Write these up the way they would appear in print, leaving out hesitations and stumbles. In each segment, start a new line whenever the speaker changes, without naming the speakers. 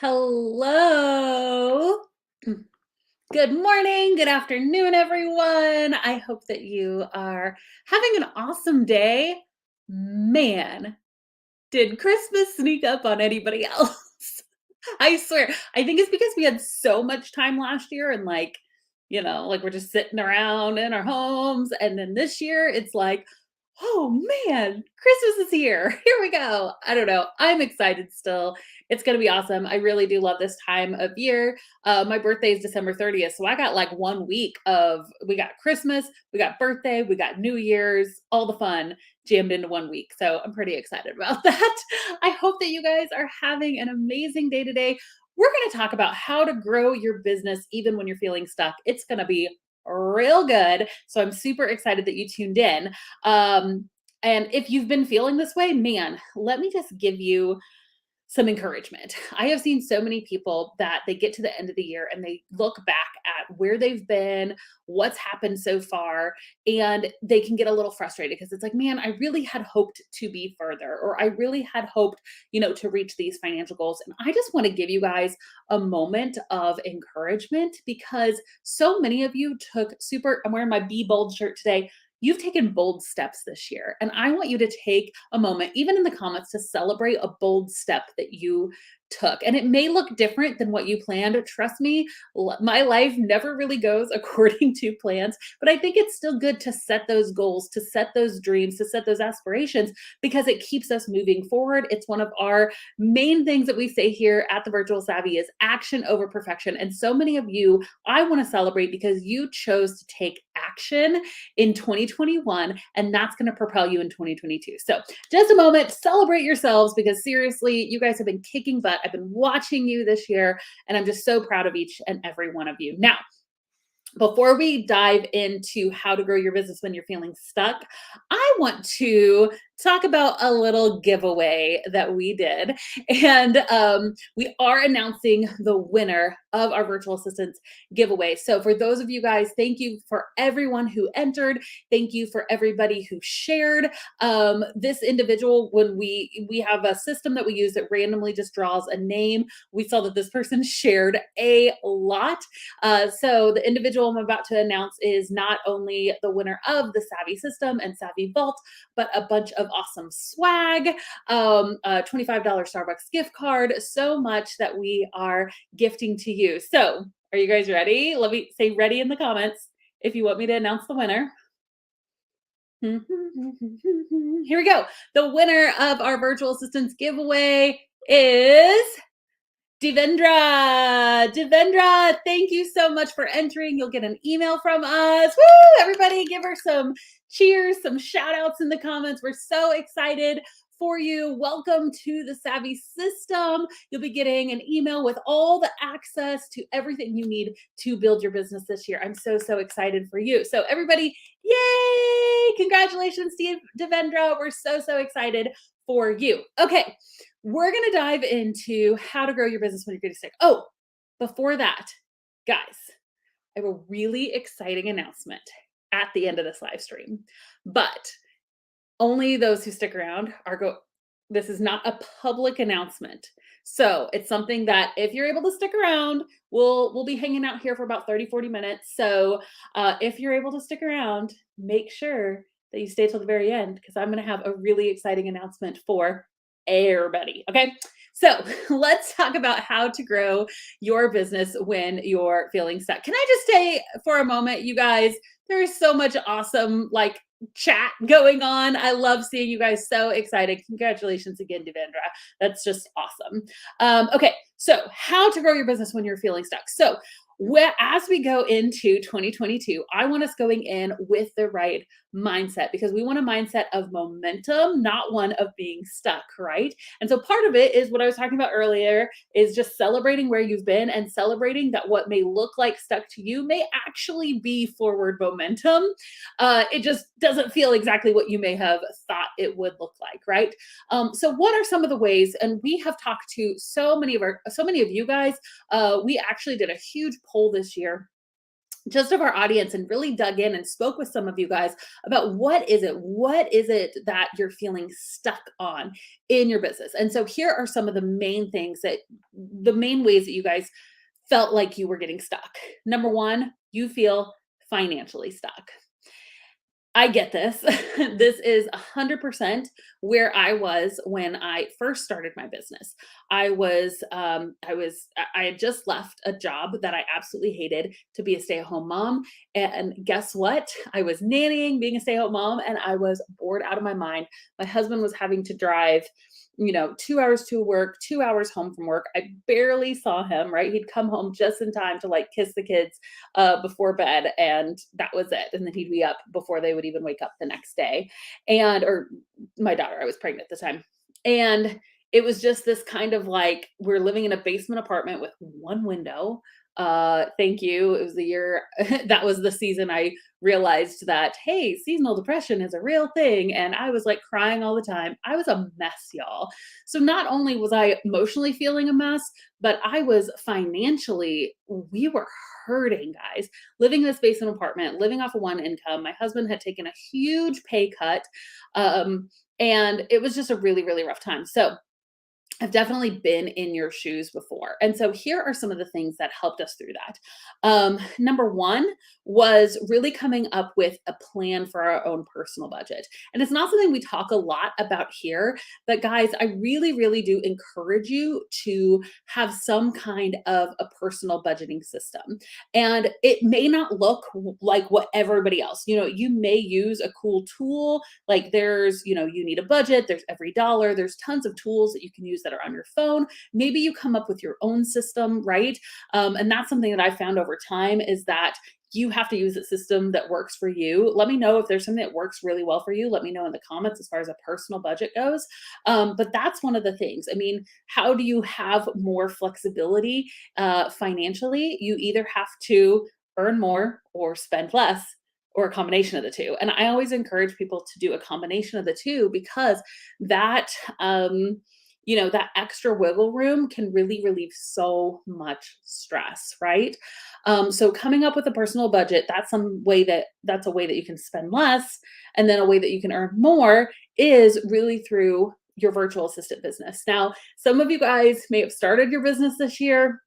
Hello. Good morning, good afternoon, everyone. I hope that you are having an awesome day. Man, did Christmas sneak up on anybody else? I swear. I think it's because we had so much time last year and like we're just sitting around in our homes. And then this year it's like, oh man, Christmas is here. Here we go. I don't know. I'm excited still. It's going to be awesome. I really do love this time of year. My birthday is December 30th. So I got like 1 week we got Christmas, we got birthday, we got New Year's, all the fun jammed into 1 week. So I'm pretty excited about that. I hope that you guys are having an amazing day today. We're going to talk about how to grow your business even when you're feeling stuck. It's going to be real good. So I'm super excited that you tuned in. Um, and if you've been feeling this way, man, let me just give you some encouragement. I have seen so many people that they get to the end of the year and they look back at where they've been, what's happened so far, and they can get a little frustrated because it's like, man, I really had hoped to be further, or I really had hoped, to reach these financial goals. And I just want to give you guys a moment of encouragement because so many of you I'm wearing my Be Bold shirt today. You've taken bold steps this year. And I want you to take a moment, even in the comments, to celebrate a bold step that you took. And it may look different than what you planned. Trust me, my life never really goes according to plans, but I think it's still good to set those goals, to set those dreams, to set those aspirations, because it keeps us moving forward. It's one of our main things that we say here at the Virtual Savvy is action over perfection. And so many of you, I want to celebrate because you chose to take action in 2021, and that's going to propel you in 2022. So just a moment, celebrate yourselves because seriously, you guys have been kicking butt. I've been watching you this year, and I'm just so proud of each and every one of you. Now, before we dive into how to grow your business when you're feeling stuck, I want to talk about a little giveaway that we did. And we are announcing the winner of our virtual assistants giveaway. So for those of you guys, thank you for everyone who entered. Thank you for everybody who shared. This individual, when we have a system that we use that randomly just draws a name, we saw that this person shared a lot. So the individual I'm about to announce is not only the winner of the Savvy system and Savvy Vault, but a bunch of awesome swag, a $25 Starbucks gift card, so much that we are gifting to you. So are you guys ready? Let me say ready in the comments if you want me to announce the winner. Here we go. The winner of our virtual assistants giveaway is Devendra. Devendra, thank you so much for entering. You'll get an email from us. Woo! Everybody give her some cheers, some shout outs in the comments. We're so excited for you. Welcome to the Savvy system. You'll be getting an email with all the access to everything you need to build your business this year. I'm so, so excited for you. So everybody, yay! Congratulations, Devendra. We're so, so excited for you. Okay. We're going to dive into how to grow your business when you're getting sick. Oh, before that, guys, I have a really exciting announcement at the end of this live stream, but only those who stick around this is not a public announcement. So it's something that if you're able to stick around, we'll be hanging out here for about 30-40 minutes. So if you're able to stick around, make sure that you stay till the very end because I'm going to have a really exciting announcement for everybody. Okay. So let's talk about how to grow your business when you're feeling stuck. Can I just say for a moment, you guys, there's so much awesome chat going on. I love seeing you guys so excited. Congratulations again, Devendra. That's just awesome. Okay. So how to grow your business when you're feeling stuck. So as we go into 2022, I want us going in with the right mindset because we want a mindset of momentum, not one of being stuck, right? And so part of it is what I was talking about earlier is just celebrating where you've been and celebrating that what may look like stuck to you may actually be forward momentum. It just doesn't feel exactly what you may have thought it would look like, right? So what are some of the ways? And we have talked to so many of you guys. We actually did a huge poll this year just of our audience and really dug in and spoke with some of you guys about what is it that you're feeling stuck on in your business. And so here are some of the main things that the main ways that you guys felt like you were getting stuck. Number one, you feel financially stuck. I get this. This is 100% where I was when I first started my business. I had just left a job that I absolutely hated to be a stay-at-home mom. And guess what? I was nannying, being a stay-at-home mom, and I was bored out of my mind. My husband was having to drive 2 hours to work, 2 hours home from work. I barely saw him, right? He'd come home just in time to like kiss the kids before bed, and that was it. And then he'd be up before they would even wake up the next day. Or my daughter, I was pregnant at the time. And it was just this kind of like, we're living in a basement apartment with one window. Thank you. It was the year that was the season I realized that, hey, seasonal depression is a real thing. And I was like crying all the time. I was a mess, y'all. So not only was I emotionally feeling a mess, but I was financially, we were hurting, guys. Living in this basement apartment, living off of one income. My husband had taken a huge pay cut. And it was just a really, really rough time. So I've definitely been in your shoes before. And so here are some of the things that helped us through that. Number one was really coming up with a plan for our own personal budget. And it's not something we talk a lot about here, but guys, I really, really do encourage you to have some kind of a personal budgeting system. And it may not look like what everybody else, you may use a cool tool. Like there's, you need a budget, there's every dollar, there's tons of tools that you can use that are on your phone. Maybe you come up with your own system, right? And that's something that I found over time is that you have to use a system that works for you. Let me know if there's something that works really well for you. Let me know in the comments as far as a personal budget goes. But that's one of the things. I mean, how do you have more flexibility financially? You either have to earn more or spend less, or a combination of the two. And I always encourage people to do a combination of the two because that that extra wiggle room can really relieve so much stress, right? So coming up with a personal budget, that's a way that you can spend less, and then a way that you can earn more is really through your virtual assistant business. Now, some of you guys may have started your business this year.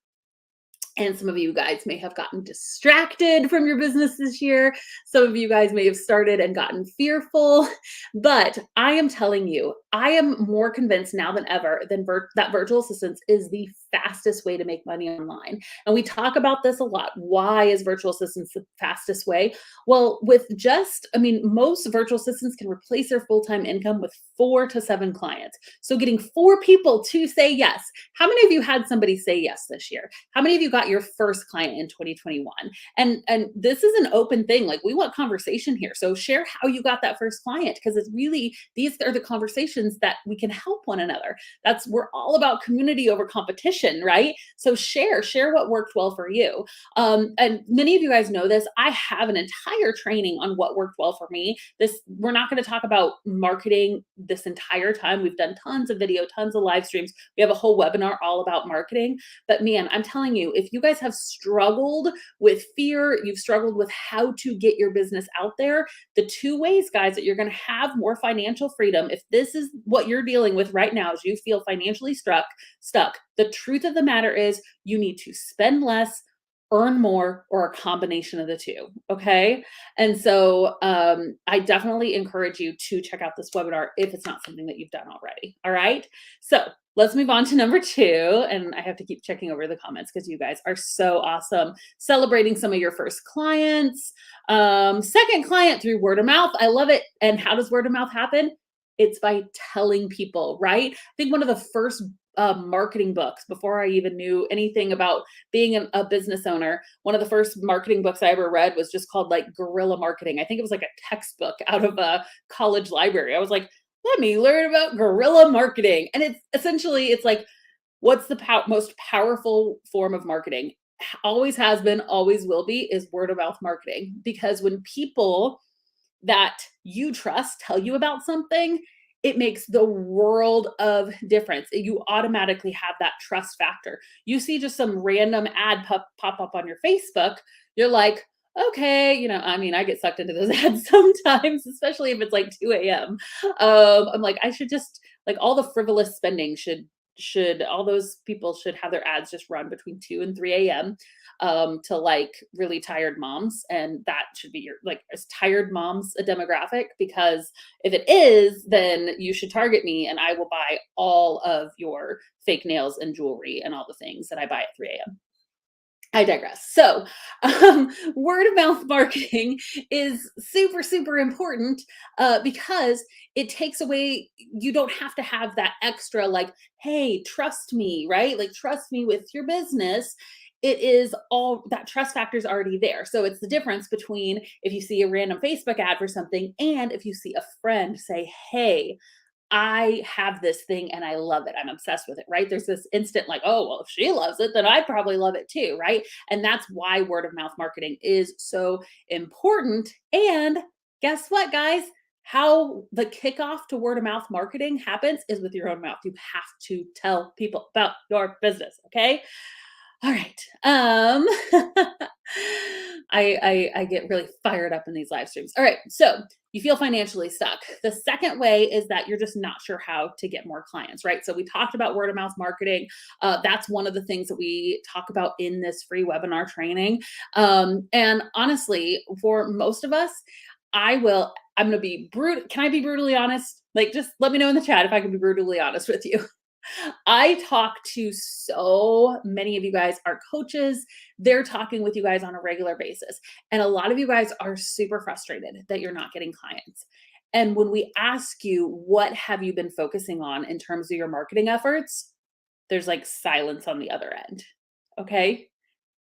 And some of you guys may have gotten distracted from your business this year. Some of you guys may have started and gotten fearful. But I am telling you, I am more convinced now than ever that virtual assistants is the fastest way to make money online. And we talk about this a lot. Why is virtual assistants the fastest way? Well, most virtual assistants can replace their full-time income with 4 to 7 clients. So getting 4 people to say yes. How many of you had somebody say yes this year? How many of you got your first client in 2021? And this is an open thing. Like, we want conversation here. So share how you got that first client, because it's really, these are the conversations that we can help one another. We're all about community over competition, right? So share what worked well for you. And many of you guys know this. I have an entire training on what worked well for me. We're not going to talk about marketing this entire time. We've done tons of video, tons of live streams. We have a whole webinar all about marketing. But man, I'm telling you, if you guys have struggled with fear, you've struggled with how to get your business out there, the 2 ways, guys, that you're going to have more financial freedom, if this is what you're dealing with right now, is you feel financially stuck, the truth of the matter is you need to spend less, earn more, or a combination of the two. Okay. And so I definitely encourage you to check out this webinar if it's not something that you've done already. All right. So let's move on to number 2. And I have to keep checking over the comments because you guys are so awesome. Celebrating some of your first clients, second client through word of mouth. I love it. And how does word of mouth happen? It's by telling people, right? I think one of the first marketing books, before I even knew anything about being a business owner, one of the first marketing books I ever read was just called like Guerrilla Marketing. I think it was like a textbook out of a college library. I was like, let me learn about guerrilla marketing. And it's like, what's the most powerful form of marketing? Always has been, always will be, is word of mouth marketing. Because when people that you trust tell you about something, it makes the world of difference. You automatically have that trust factor. You see just some random ad pop up on your Facebook, you're like, okay, I mean, I get sucked into those ads sometimes, especially if it's like 2 a.m. I'm like, I should just like all the frivolous spending should all those people should have their ads just run between 2 and 3 a.m. To like really tired moms. And that should be your like is tired moms a demographic? Because if it is, then you should target me and I will buy all of your fake nails and jewelry and all the things that I buy at 3 a.m. I digress. So, word of mouth marketing is super, super important because it takes away, you don't have to have that extra, like, hey, trust me, right? Like, trust me with your business. It is all that trust factor is already there. So, it's the difference between if you see a random Facebook ad for something and if you see a friend say, hey, I have this thing and I love it. I'm obsessed with it, right? There's this instant like, oh, well, if she loves it, then I probably love it too, right? And that's why word of mouth marketing is so important. And guess what, guys? How the kickoff to word of mouth marketing happens is with your own mouth. You have to tell people about your business, okay? All right. I get really fired up in these live streams. All right. So you feel financially stuck. The second way is that you're just not sure how to get more clients, right? So we talked about word of mouth marketing. That's one of the things that we talk about in this free webinar training. And honestly, for most of us, I'm going to be brutal. Can I be brutally honest? Like, just let me know in the chat if I can be brutally honest with you. I talk to so many of you guys, are coaches. They're talking with you guys on a regular basis. And a lot of you guys are super frustrated that you're not getting clients. And when we ask you, what have you been focusing on in terms of your marketing efforts? There's like silence on the other end. Okay.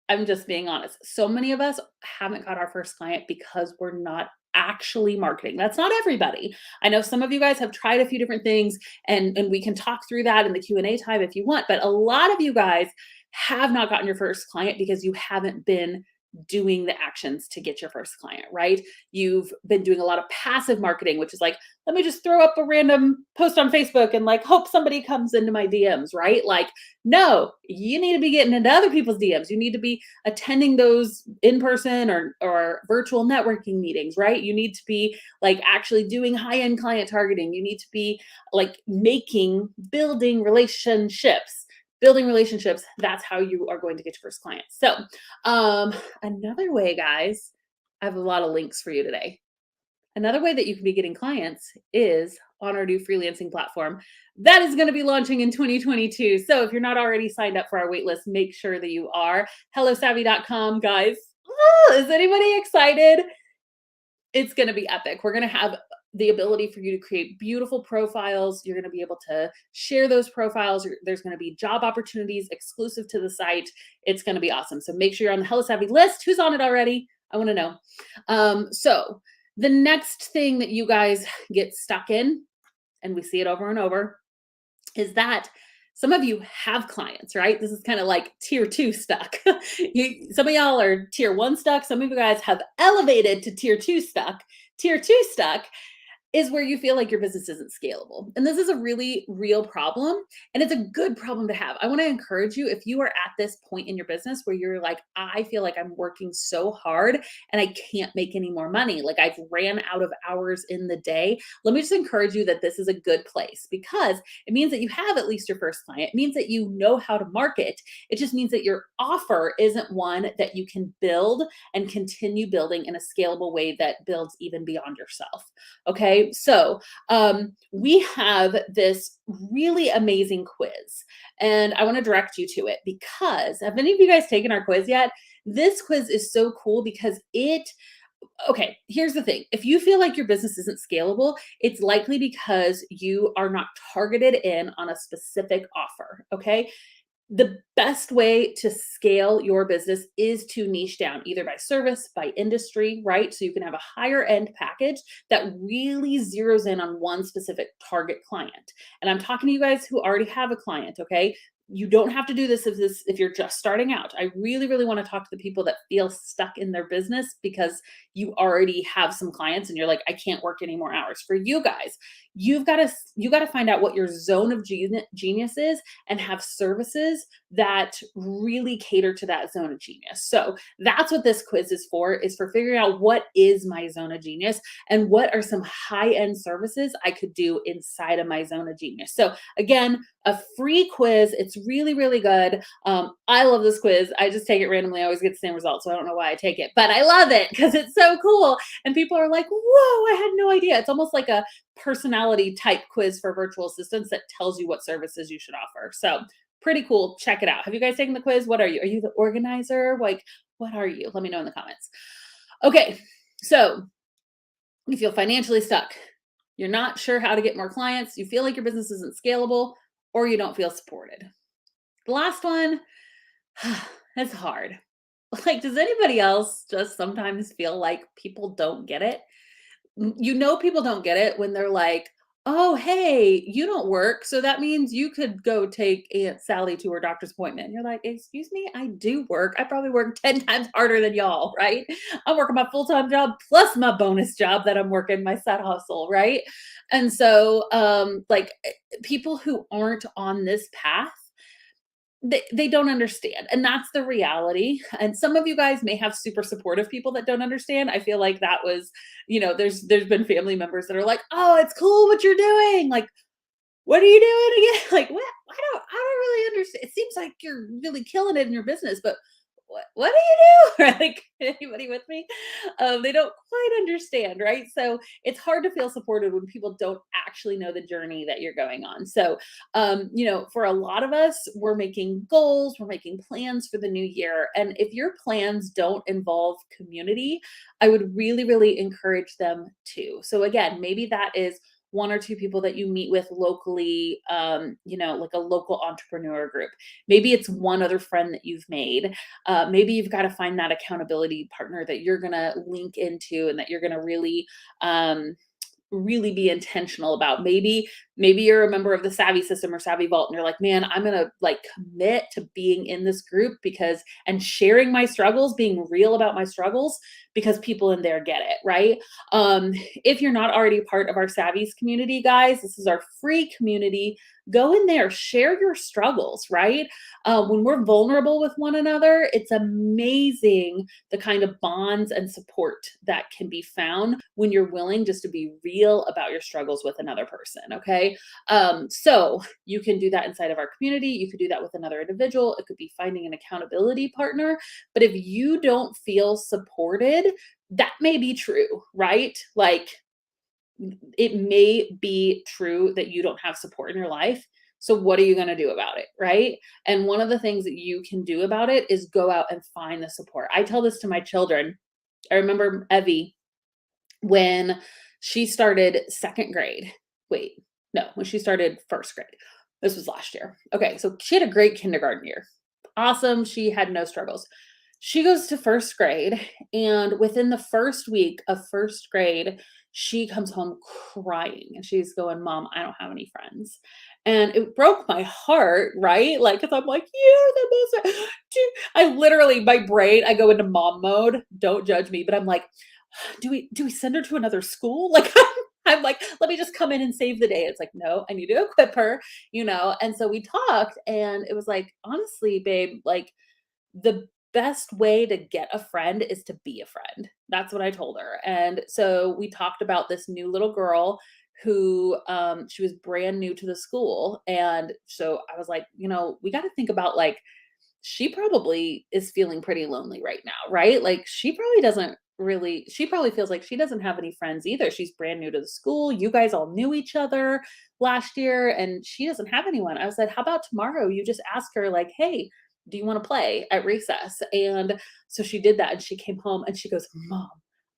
I'm just being honest. So many of us haven't got our first client because we're not actually marketing. That's not everybody. I know some of you guys have tried a few different things and we can talk through that in the Q&A time if you want, but a lot of you guys have not gotten your first client because you haven't been doing the actions to get your first client, right? You've been doing a lot of passive marketing, which is like, let me just throw up a random post on Facebook and like hope somebody comes into my DMs, right? Like, no, you need to be getting into other people's DMs. You need to be attending those in-person or virtual networking meetings, right? You need to be like actually doing high-end client targeting. You need to be like building relationships. Building relationships, that's how you are going to get your first client. So another way, guys, I have a lot of links for you today. Another way that you can be getting clients is on our new freelancing platform that is going to be launching in 2022. So if you're not already signed up for our waitlist, make sure that you are. HelloSavvy.com, guys. Oh, is anybody excited? It's going to be epic. We're going to have the ability for you to create beautiful profiles. You're going to be able to share those profiles. There's going to be job opportunities exclusive to the site. It's going to be awesome. So make sure you're on the Hello Savvy list. Who's on it already? I want to know. So the next thing that you guys get stuck in, and we see it over and over, is that some of you have clients, right? This is kind of like tier 2 stuck. Some of y'all are tier 1 stuck. Some of you guys have elevated to tier 2 stuck. Tier 2 stuck is where you feel like your business isn't scalable. And this is a really real problem. And it's a good problem to have. I want to encourage you, if you are at this point in your business where you're like, I feel like I'm working so hard and I can't make any more money, like I've ran out of hours in the day, let me just encourage you that this is a good place, because it means that you have at least your first client. It means that you know how to market. It just means that your offer isn't one that you can build and continue building in a scalable way that builds even beyond yourself. Okay. So we have this really amazing quiz, and I want to direct you to it because have any of you guys taken our quiz yet? This quiz is so cool because okay, here's the thing. If you feel like your business isn't scalable, it's likely because you are not targeted in on a specific offer. Okay. The best way to scale your business is to niche down either by service, by industry, right? So you can have a higher end package that really zeroes in on one specific target client. And I'm talking to you guys who already have a client, okay? You don't have to do this if you're just starting out. I really, really want to talk to the people that feel stuck in their business because you already have some clients and you're like, I can't work any more hours. For you guys, you got to find out what your zone of genius is and have services that really cater to that zone of genius. So that's what this quiz is for figuring out what is my zone of genius and what are some high-end services I could do inside of my zone of genius. So again, a free quiz. It's really, really good. I love this quiz. I just take it randomly. I always get the same results, so I don't know why I take it, but I love it because it's so cool. And people are like, whoa, I had no idea. It's almost like a personality type quiz for virtual assistants that tells you what services you should offer. So pretty cool. Check it out. Have you guys taken the quiz? What are you? Are you the organizer? Like, what are you? Let me know in the comments. Okay, so you feel financially stuck. You're not sure how to get more clients. You feel like your business isn't scalable, or you don't feel supported. The last one, it's hard. Like, does anybody else just sometimes feel like people don't get it? You know, people don't get it when they're like, oh, hey, you don't work. So that means you could go take Aunt Sally to her doctor's appointment. And you're like, excuse me, I do work. I probably work 10 times harder than y'all, right? I'm working my full-time job plus my bonus job that I'm working, my side hustle, right? And so people who aren't on this path, they don't understand, and that's the reality. And some of you guys may have super supportive people that don't understand. I feel like that was, there's been family members that are like, oh, it's cool what you're doing, like, what are you doing again? Like, what? I don't really understand. It seems like you're really killing it in your business, but what do you do? Like, anybody with me? They don't quite understand, right? So it's hard to feel supported when people don't actually know the journey that you're going on. So, for a lot of us, we're making goals, we're making plans for the new year. And if your plans don't involve community, I would really, really encourage them to. So again, maybe that is one or two people that you meet with locally, like a local entrepreneur group. Maybe it's one other friend that you've made. Maybe you've got to find that accountability partner that you're going to link into and that you're going to really be intentional about. Maybe you're a member of the Savvy system or Savvy Vault and you're like, man, I'm going to like commit to being in this group and sharing my struggles, being real about my struggles because people in there get it, right? If you're not already part of our Savvies community, guys, this is our free community. Go in there, share your struggles, right? When we're vulnerable with one another, it's amazing the kind of bonds and support that can be found when you're willing just to be real about your struggles with another person, okay? So you can do that inside of our community. You could do that with another individual. It could be finding an accountability partner. But if you don't feel supported, that may be true, right? Like, it may be true that you don't have support in your life. So what are you going to do about it, right? And one of the things that you can do about it is go out and find the support. I tell this to my children. I remember Evie when she started second grade. Wait, no, when she started first grade. This was last year. Okay, so she had a great kindergarten year. Awesome. She had no struggles. She goes to first grade, and within the first week of first grade, she comes home crying and she's going, Mom, I don't have any friends. And it broke my heart, right? Like, because I'm like, you're the most. I literally, my brain, I go into mom mode. Don't judge me, but I'm like, do we send her to another school? Like, I'm like, let me just come in and save the day. It's like, no, I need to equip her, And so we talked, and it was like, honestly, babe, like, the best way to get a friend is to be a friend. That's what I told her. And so we talked about this new little girl who she was brand new to the school. And so I was like, we got to think about, like, she probably is feeling pretty lonely right now, right? Like, she probably feels like she doesn't have any friends either. She's brand new to the school. You guys all knew each other last year and she doesn't have anyone. I said, how about tomorrow you just ask her, like, hey, do you want to play at recess? And so she did that, and she came home and she goes, Mom,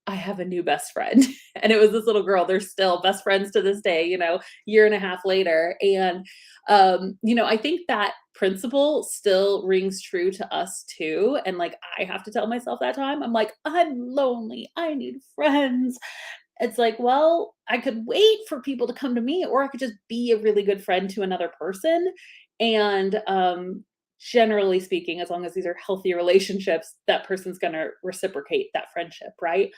I have a new best friend. And it was this little girl. They're still best friends to this day, year and a half later. And I think that principle still rings true to us too. And like, I have to tell myself that time, I'm like, I'm lonely. I need friends. It's like, well, I could wait for people to come to me, or I could just be a really good friend to another person. And generally speaking, as long as these are healthy relationships, that person's going to reciprocate that friendship, right?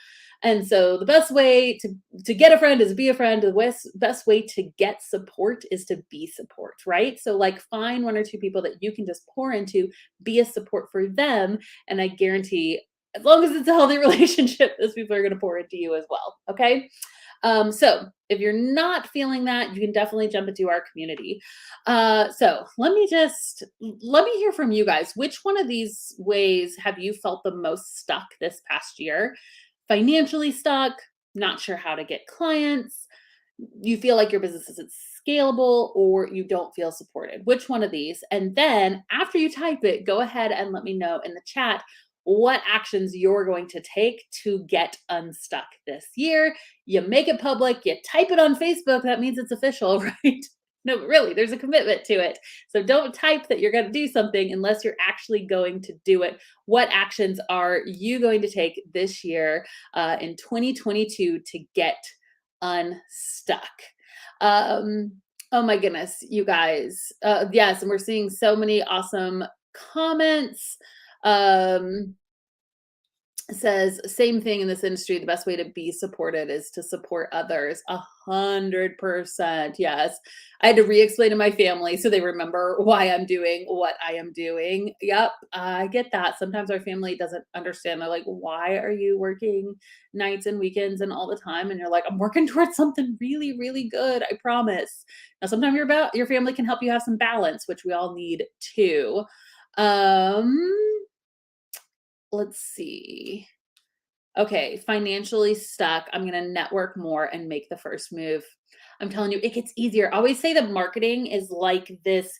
And so the best way to get a friend is be a friend. The best way to get support is to be support, right? So like find one or two people that you can just pour into, be a support for them, and I guarantee as long as it's a healthy relationship, those people are going to pour into you as well. Okay. So if you're not feeling that, you can definitely jump into our community. So let me hear from you guys. Which one of these ways have you felt the most stuck this past year? Financially stuck, not sure how to get clients, you feel like your business isn't scalable, or you don't feel supported. Which one of these? And then after you type it, go ahead and let me know in the chat what actions you're going to take to get unstuck this year. You make it public, you type it on Facebook, that means it's official, right? No, but really, there's a commitment to it. So don't type that you're going to do something unless you're actually going to do it. What actions are you going to take this year in 2022 to get unstuck? Oh my goodness, you guys. Yes, and we're seeing so many awesome comments. Um, says same thing in this industry. The best way to be supported is to support others. 100%. Yes. I had to re-explain to my family so they remember why I'm doing what I am doing. Yep. I get that. Sometimes our family doesn't understand. They're like, why are you working nights and weekends and all the time? And you're like, I'm working towards something really, really good. I promise. Now, sometimes your family can help you have some balance, which we all need too. Let's see. Okay, financially stuck. I'm going to network more and make the first move. I'm telling you, it gets easier. I always say that marketing is like this,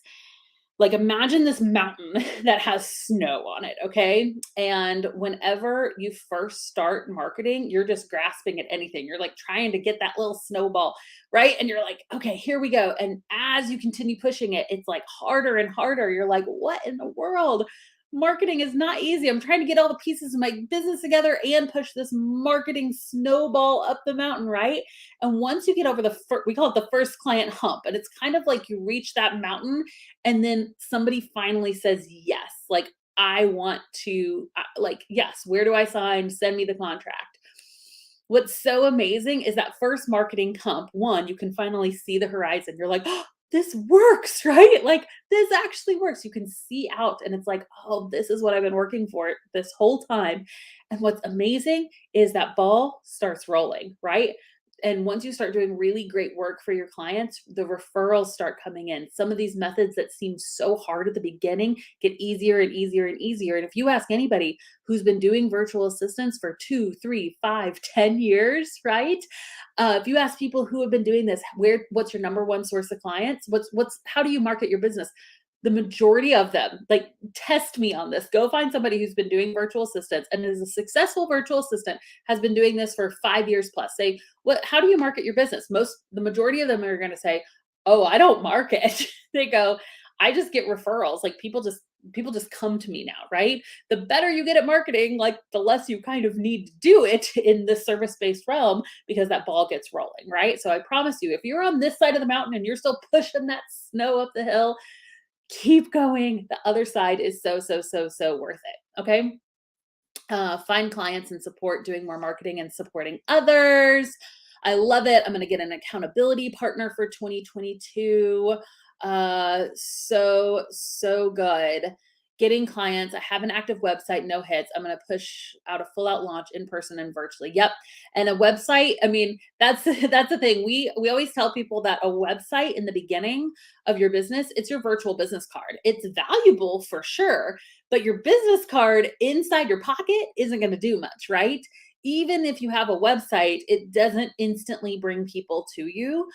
like imagine this mountain that has snow on it, okay? And whenever you first start marketing, you're just grasping at anything. You're like trying to get that little snowball, right? And you're like, okay, here we go. And as you continue pushing it, it's like harder and harder. You're like, what in the world? Marketing is not easy. I'm trying to get all the pieces of my business together and push this marketing snowball up the mountain, right? And once you get over we call it the first client hump, and it's kind of like you reach that mountain and then somebody finally says yes, like I want to, like, yes, where do I sign? Send me the contract. What's so amazing is that first marketing hump, one, you can finally see the horizon. You're like, oh, this works, right? Like this actually works. You can see out and it's like, oh, this is what I've been working for this whole time. And what's amazing is that ball starts rolling, right? And once you start doing really great work for your clients, the referrals start coming in. Some of these methods that seem so hard at the beginning get easier and easier and easier. And if you ask anybody who's been doing virtual assistants for 2, 3, 5, 10 years, right? If you ask people who have been doing this, what's your number one source of clients? How do you market your business? The majority of them, like, test me on this. Go find somebody who's been doing virtual assistants and is a successful virtual assistant, has been doing this for 5 years plus. Say, how do you market your business? The majority of them are going to say, oh, I don't market. They go, I just get referrals. Like people just come to me now, right? The better you get at marketing, like the less you kind of need to do it in the service-based realm because that ball gets rolling, right? So I promise you, if you're on this side of the mountain and you're still pushing that snow up the hill, keep going. The other side is so, so, so, so worth it. Okay. Find clients and support doing more marketing and supporting others. I love it. I'm going to get an accountability partner for 2022. So good. Getting clients. I have an active website, no hits. I'm going to push out a full out launch in person and virtually. Yep. And a website. I mean, that's the thing. We always tell people that a website in the beginning of your business, it's your virtual business card. It's valuable for sure, but your business card inside your pocket isn't going to do much, right? Even if you have a website, it doesn't instantly bring people to you.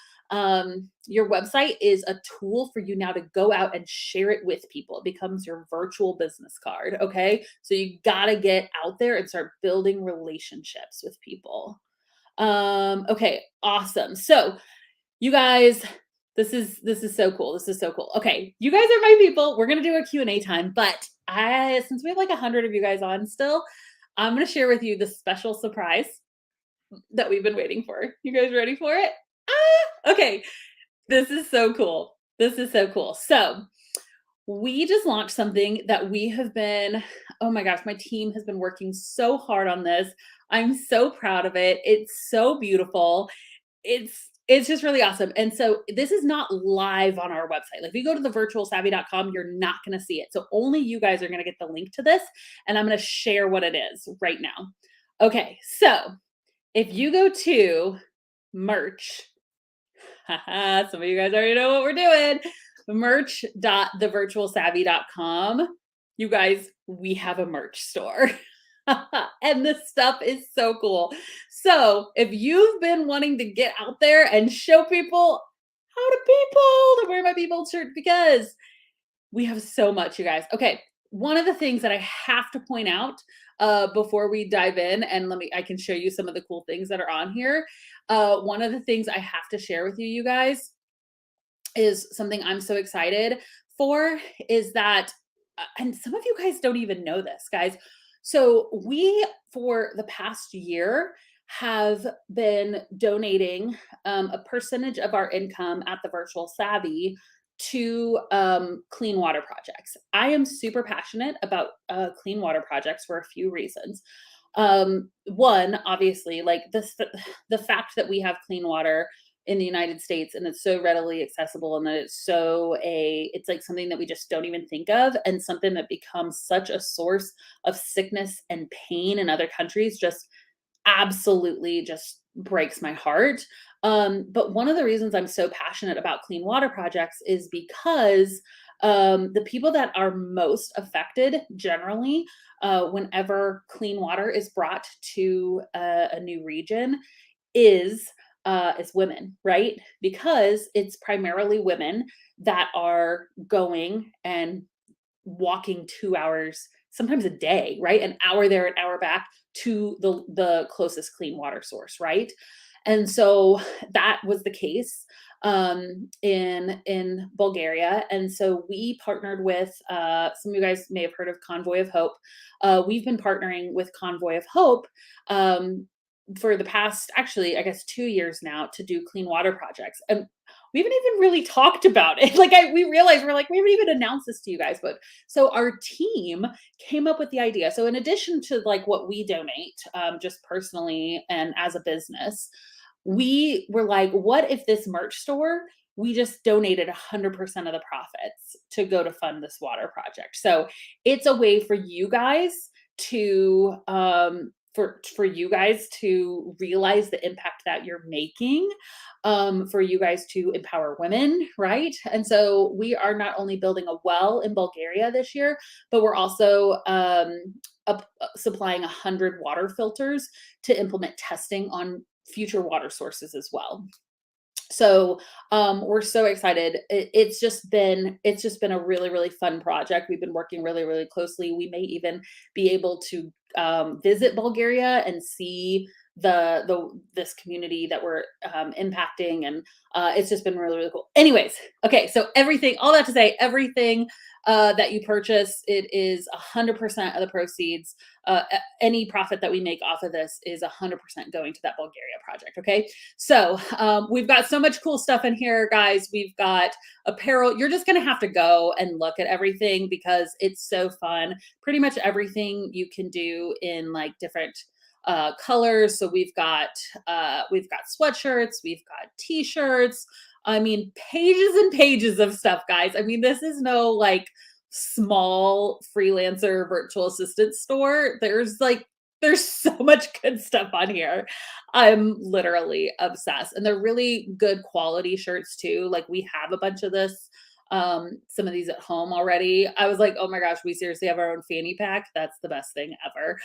Your website is a tool for you now to go out and share it with people. It becomes your virtual business card. Okay. So you got to get out there and start building relationships with people. Okay. Awesome. So you guys, this is so cool. This is so cool. Okay. You guys are my people. We're going to do a Q&A time, but since we have like 100 of you guys on still, I'm going to share with you the special surprise that we've been waiting for. You guys ready for it? Okay. This is so cool. This is so cool. So we just launched something that we have been, oh my gosh, my team has been working so hard on this. I'm so proud of it. It's so beautiful. It's just really awesome. And so this is not live on our website. Like if you go to the virtualsavvy.com, you're not going to see it. So only you guys are going to get the link to this, and I'm going to share what it is right now. Okay, so if you go to merch, some of you guys already know what we're doing. Merch.thevirtualsavvy.com. You guys, we have a merch store. And this stuff is so cool. So if you've been wanting to get out there and show people how to people to wear my people shirt, because we have so much, you guys. Okay, one of the things that I have to point out before we dive in, and I can show you some of the cool things that are on here. One of the things I have to share with you guys, is something I'm so excited for, is that, and some of you guys don't even know this, guys. So we, for the past year, have been donating a percentage of our income at the Virtual Savvy to clean water projects. I am super passionate about clean water projects for a few reasons. One, obviously, like the fact that we have clean water in the United States, and it's so readily accessible, and that it's like something that we just don't even think of, and something that becomes such a source of sickness and pain in other countries, just absolutely just breaks my heart. But one of the reasons I'm so passionate about clean water projects is because the people that are most affected generally, whenever clean water is brought to a new region, is women, right? Because it's primarily women that are going and walking 2 hours, sometimes a day, right? An hour there, an hour back to the closest clean water source, right? And so that was the case in Bulgaria. And so we partnered with some of you guys may have heard of Convoy of Hope. We've been partnering with Convoy of Hope for the past, actually, I guess 2 years now, to do clean water projects. And we haven't even really talked about it. Like we realized, we're like, we haven't even announced this to you guys. But so our team came up with the idea. So in addition to like what we donate, just personally and as a business, we were like, what if this merch store, we just donated 100% of the profits to go to fund this water project? So it's a way for you guys to for you guys to realize the impact that you're making, for you guys to empower women, right? And so we are not only building a well in Bulgaria this year, but we're also supplying 100 water filters to implement testing on future water sources as well. So we're so excited. It's just been a really, really fun project. We've been working really, really closely. We may even be able to visit Bulgaria and see this community that we're impacting, and it's just been really, really cool. Anyways, okay, so all that to say, everything that you purchase, it is 100% of the proceeds. Any profit that we make off of this is 100% going to that Bulgaria project. Okay, so we've got so much cool stuff in here, guys. We've got apparel. You're just gonna have to go and look at everything because it's so fun. Pretty much everything you can do in like different colors. So we've got sweatshirts, we've got t-shirts. I mean, pages and pages of stuff, guys. I mean, this is no like small freelancer virtual assistant store. There's so much good stuff on here. I'm literally obsessed. And they're really good quality shirts too. Like we have a bunch of this, some of these at home already. I was like, oh my gosh, we seriously have our own fanny pack. That's the best thing ever.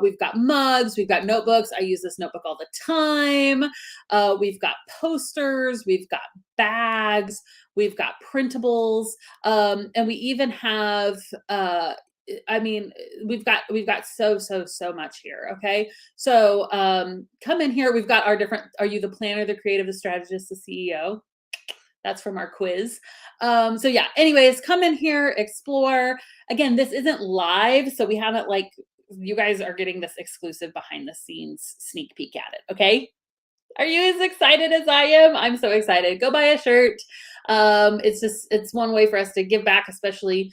We've got mugs, we've got notebooks. I use this notebook all the time. We've got posters, we've got bags, we've got printables, and we even have I mean, we've got so much here. Okay, so come in here. We've got our different. Are you the planner, the creative, the strategist, the CEO? That's from our quiz. So yeah, anyways, come in here, explore. Again, this isn't live, so we haven't you guys are getting this exclusive behind the scenes sneak peek at it. Okay. Are you as excited as I am? I'm so excited. Go buy a shirt. It's one way for us to give back, especially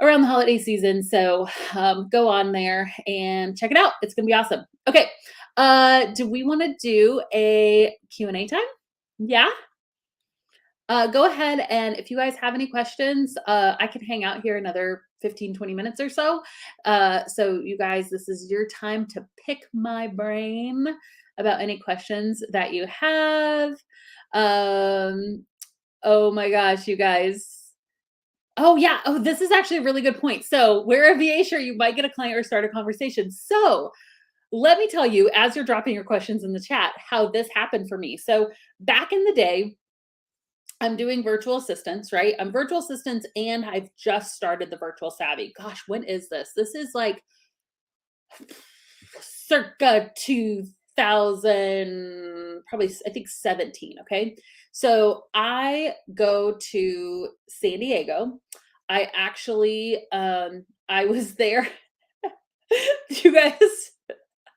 around the holiday season. So go on there and check it out. It's gonna be awesome. Okay. Do we want to do a Q&A time? Yeah. Go ahead, and if you guys have any questions, I can hang out here another 15-20 minutes or so. So you guys, this is your time to pick my brain about any questions that you have. Um, oh my gosh, you guys. Oh yeah. Oh, this is actually a really good point. So wear a VA shirt, you might get a client or start a conversation. So let me tell you, as you're dropping your questions in the chat, how this happened for me. So back in the day, I'm doing virtual assistants, right? I'm virtual assistants and I've just started the virtual savvy. Gosh, when is this? This is like circa 2000, probably, I think 17. Okay. So I go to San Diego. I actually, I was there. You guys,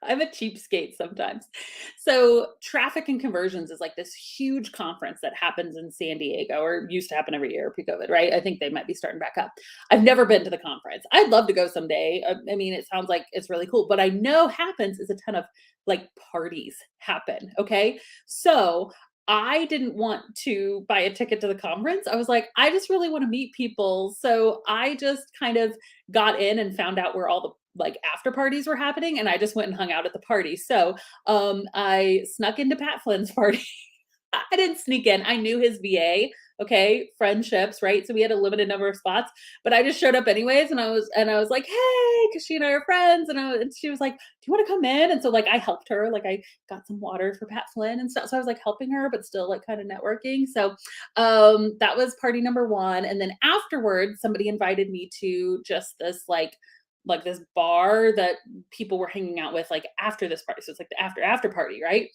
I'm a cheapskate sometimes. So Traffic and Conversions is like this huge conference that happens in San Diego, or used to happen every year pre-COVID, right? I think they might be starting back up. I've never been to the conference. I'd love to go someday. I mean, it sounds like it's really cool. But I know happens is a ton of like parties happen. Okay. So I didn't want to buy a ticket to the conference. I was like, I just really want to meet people. So I just kind of got in and found out where all the like after parties were happening, and I just went and hung out at the party. So I snuck into Pat Flynn's party. I didn't sneak in. I knew his VA. Okay, friendships, right? So we had a limited number of spots, but I just showed up anyways, and I was like, hey, because she and I are friends, and she was like, do you want to come in? And so like I helped her, like I got some water for Pat Flynn and stuff. So I was like helping her, but still like kind of networking. So that was party number one, and then afterwards, somebody invited me to just this like this bar that people were hanging out with like after this party. So it's like the after party, right?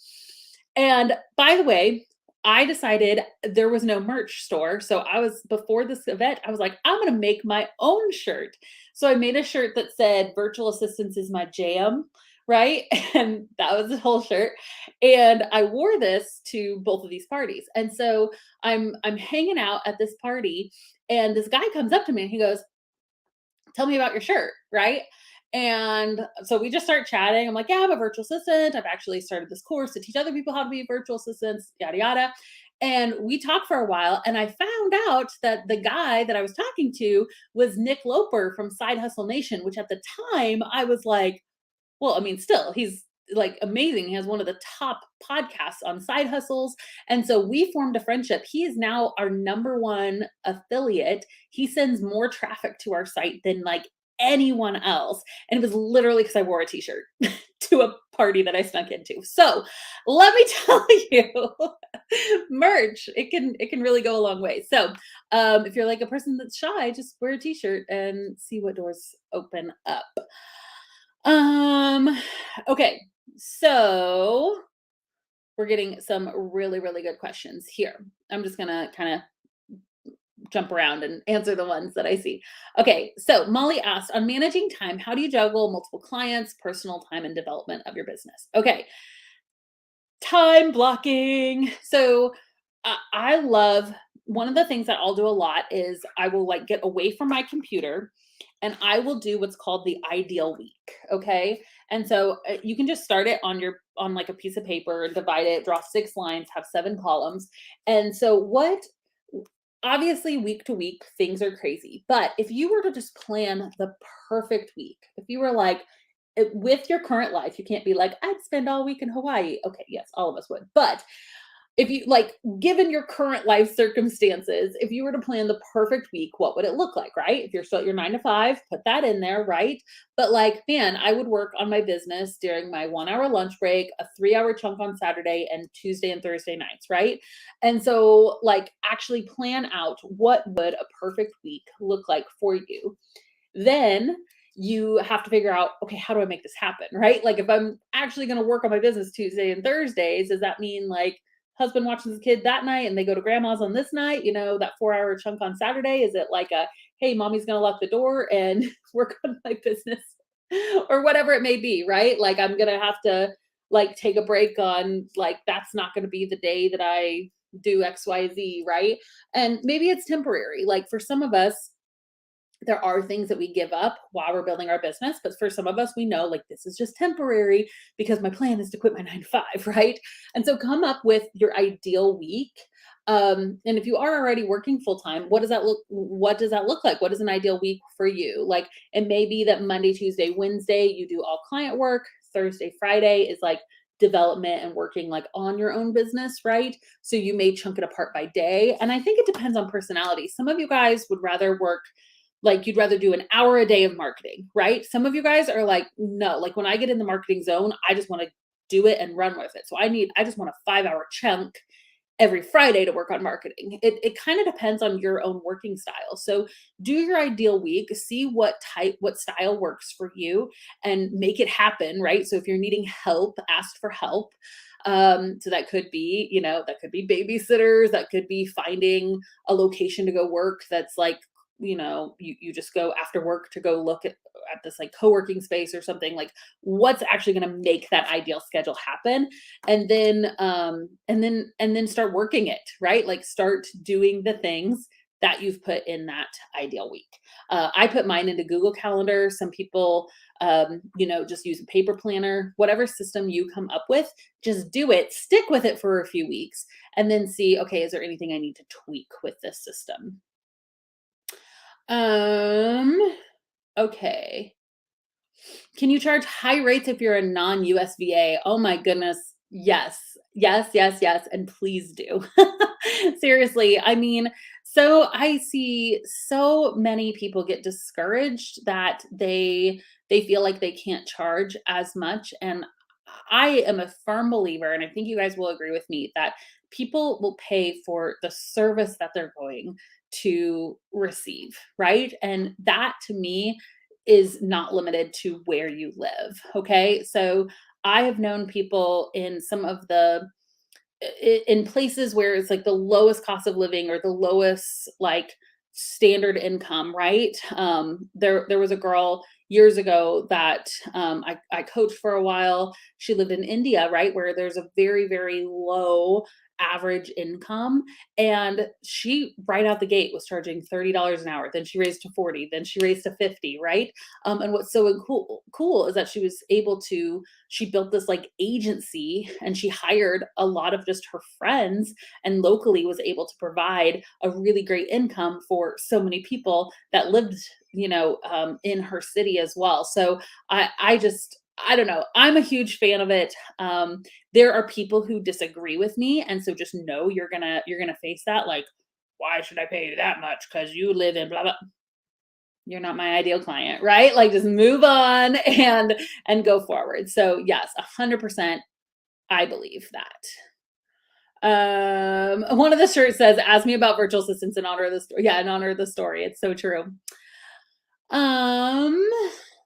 And by the way, I decided there was no merch store. So I was before this event, I was like, I'm gonna make my own shirt. So I made a shirt that said virtual assistance is my jam, right? And that was the whole shirt. And I wore this to both of these parties. And so I'm hanging out at this party, and this guy comes up to me and he goes, tell me about your shirt, right? And so we just start chatting. I'm like, yeah, I'm a virtual assistant. I've actually started this course to teach other people how to be virtual assistants, yada, yada. And we talked for a while, and I found out that the guy that I was talking to was Nick Loper from Side Hustle Nation, which at the time I was like, well, I mean, still, he's like amazing. He has one of the top podcasts on side hustles. And so we formed a friendship. He is now our number one affiliate. He sends more traffic to our site than like anyone else. And it was literally because I wore a t-shirt to a party that I snuck into. So let me tell you, merch, it can really go a long way. So if you're like a person that's shy, just wear a t-shirt and see what doors open up. Okay, so we're getting some really, really good questions here. I'm just gonna kind of jump around and answer the ones that I see. Okay, so Molly asked, on managing time, how do you juggle multiple clients, personal time, and development of your business? Okay, time blocking. So I love, one of the things that I'll do a lot is I will like get away from my computer and I will do what's called the ideal week. Okay. And so you can just start it on like a piece of paper and divide it, draw 6 lines, have 7 columns. And so obviously week to week things are crazy, but if you were to just plan the perfect week, if you were like, with your current life, you can't be like, I'd spend all week in Hawaii. Okay, yes, all of us would. But if you like, given your current life circumstances, if you were to plan the perfect week, what would it look like, right? If you're still at your 9 to 5, put that in there, right? But like, man, I would work on my business during my 1 hour lunch break, a 3 hour chunk on Saturday, and Tuesday and Thursday nights, right? And so, like, actually plan out what would a perfect week look like for you. Then you have to figure out, okay, how do I make this happen, right? Like, if I'm actually going to work on my business Tuesday and Thursdays, does that mean like husband watches the kid that night and they go to grandma's on this night, that 4 hour chunk on Saturday? Is it like hey, mommy's going to lock the door and work on my business or whatever it may be, right? Like, I'm going to have to like take a break on, like, that's not going to be the day that I do XYZ, right? And maybe it's temporary. Like for some of us, there are things that we give up while we're building our business, but for some of us, we know like this is just temporary because my plan is to quit my 9 to 5, right? And so come up with your ideal week. And if you are already working full time, what does that look like? What is an ideal week for you? Like it may be that Monday, Tuesday, Wednesday you do all client work. Thursday, Friday is like development and working like on your own business, right? So you may chunk it apart by day. And I think it depends on personality. Some of you guys would rather work, like you'd rather do an hour a day of marketing, right? Some of you guys are like, no, like when I get in the marketing zone, I just want to do it and run with it. So I just want a 5 hour chunk every Friday to work on marketing. It kind of depends on your own working style. So do your ideal week, see what style works for you and make it happen, right? So if you're needing help, ask for help. So that could be, that could be babysitters, that could be finding a location to go work that's like, you just go after work to go look at this like co-working space or something. Like what's actually going to make that ideal schedule happen, and then start working it, right? Like start doing the things that you've put in that ideal week. I put mine into Google Calendar. Some people just use a paper planner. Whatever system you come up with, just do it, stick with it for a few weeks, and then see, okay, is there anything I need to tweak with this system? Um, okay. Can you charge high rates if you're a non-USVA? Oh my goodness. Yes. Yes, yes, yes, and please do. Seriously, I mean, so I see so many people get discouraged that they feel like they can't charge as much, and I am a firm believer, and I think you guys will agree with me, that people will pay for the service that they're going to receive, right? And that to me is not limited to where you live. Okay. So I have known people in some of the in places where it's like the lowest cost of living or the lowest like standard income, right? There was a girl years ago that I coached for a while. She lived in India, right, where there's a very, very low average income, and she right out the gate was charging $30 an hour. Then she raised to 40, then she raised to 50, right? And what's so cool is that she built this like agency, and she hired a lot of just her friends, and locally was able to provide a really great income for so many people that lived, in her city as well. So I don't know. I'm a huge fan of it. There are people who disagree with me, and so just know you're gonna face that. Like, why should I pay you that much? Because you live in blah blah. You're not my ideal client, right? Like, just move on and go forward. So yes, 100%. I believe that. One of the shirts says, "Ask me about virtual assistants in honor of the story." Yeah, in honor of the story. It's so true. Um,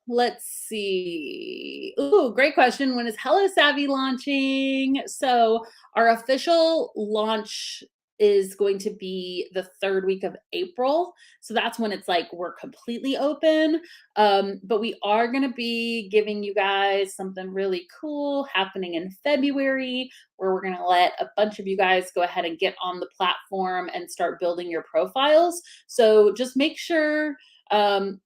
let's see. Ooh, great question. When is Hello Savvy launching? So our official launch is going to be the third week of April. So that's when it's like we're completely open. But we are going to be giving you guys something really cool happening in February, where we're going to let a bunch of you guys go ahead and get on the platform and start building your profiles. So just make sure,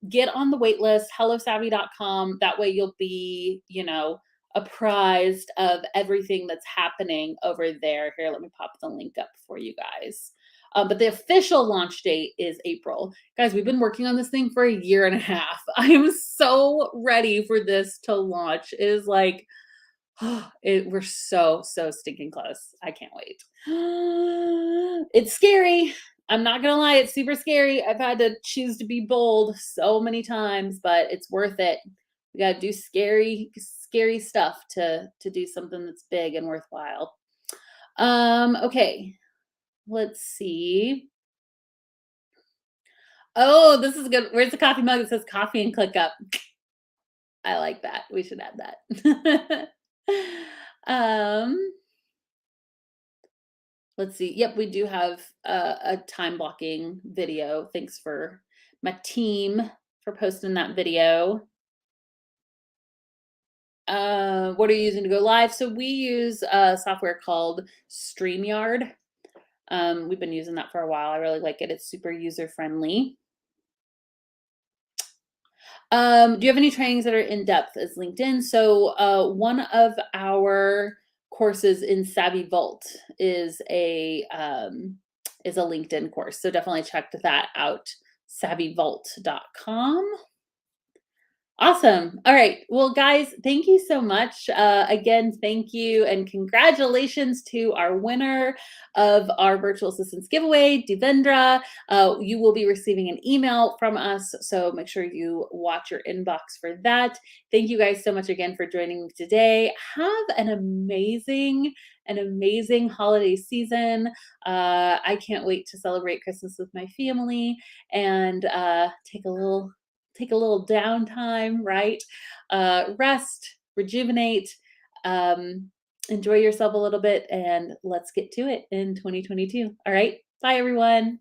get on the wait list, hellosavvy.com. That way you'll be, apprised of everything that's happening over there. Here, let me pop the link up for you guys. But the official launch date is April. Guys, we've been working on this thing for a year and a half. I am so ready for this to launch. It is like, we're so stinking close. I can't wait. It's scary. I'm not gonna lie, it's super scary. I've had to choose to be bold so many times, but it's worth it. We gotta do scary stuff to do something that's big and worthwhile. Okay, let's see. Oh, this is good. Where's the coffee mug? It says coffee and click up. I like that. We should add that. um, let's see. Yep, we do have a time blocking video. Thanks for my team for posting that video. What are you using to go live? So we use a software called StreamYard. We've been using that for a while. I really like it. It's super user friendly. Do you have any trainings that are in depth as LinkedIn? So one of our courses in Savvy Vault is a LinkedIn course. So definitely check that out, savvyvault.com. Awesome. All right. Well, guys, thank you so much. Again, thank you and congratulations to our winner of our virtual assistants giveaway, Devendra. You will be receiving an email from us, so make sure you watch your inbox for that. Thank you guys so much again for joining me today. Have an amazing holiday season. I can't wait to celebrate Christmas with my family and take a little downtime, right? Rest, rejuvenate, enjoy yourself a little bit, and let's get to it in 2022. All right. Bye, everyone.